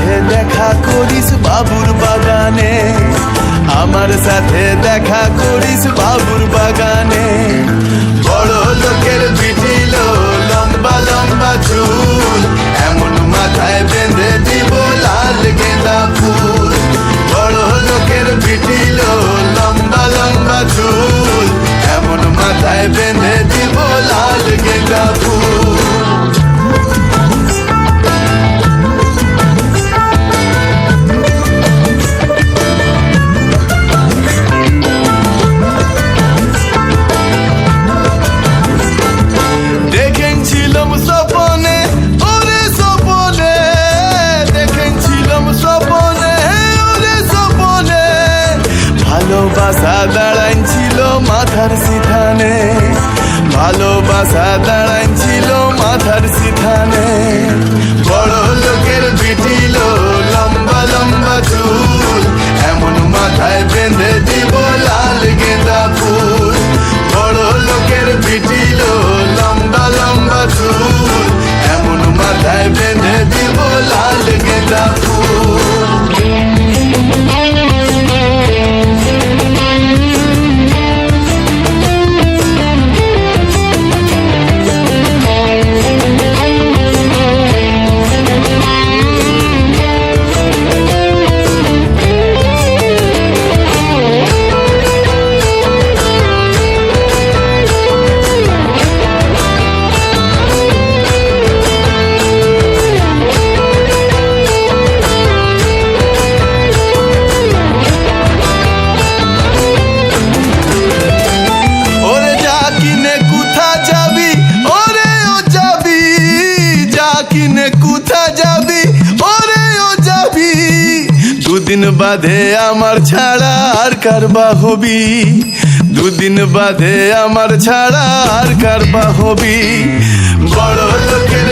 সাথে দেখা করিস বাবুর বাগানে, আমার সাথে দেখা করিস বাবুর বাগানে। বড় লোকের পিটিল লম্বা লম্বা চুল, এমন মাথায় বেঁধে দিব লাল গেঁদা ফুল। বড় লোকের পিটিল লম্বা লম্বা চুল, এমন মাথায় বেঁধে দিব লাল গেঁদা ফুল। দেখেছিলাম স্বপনে, ওরে স্বপনে, দেখেছিলাম স্বপনে, ওরে স্বপনে। ভালোবাসা দাঁড়াইছিল মাথার সিথানে, ভালোবাসা দাঁড়াইছিল মাথার সিথানে। বড় লোকের পিটিল লম্বা লম্বা চুল, এমন মাথায় বেঁধে দিব লাল গেঁদা ফুল। বড় লোকের পিটিল লম্বা লম্বা চুল, এমন মাথায় বেঁধে দিব লাল গেঁদা ফুল। কিনে কোথা যাবি ওরে ও যাবি, দুদিন বাদে আমার ছাড়া আর কার বা হবি, দুদিন বাদে আমার ছাড়া আর কার বা হবি। বড় লোকের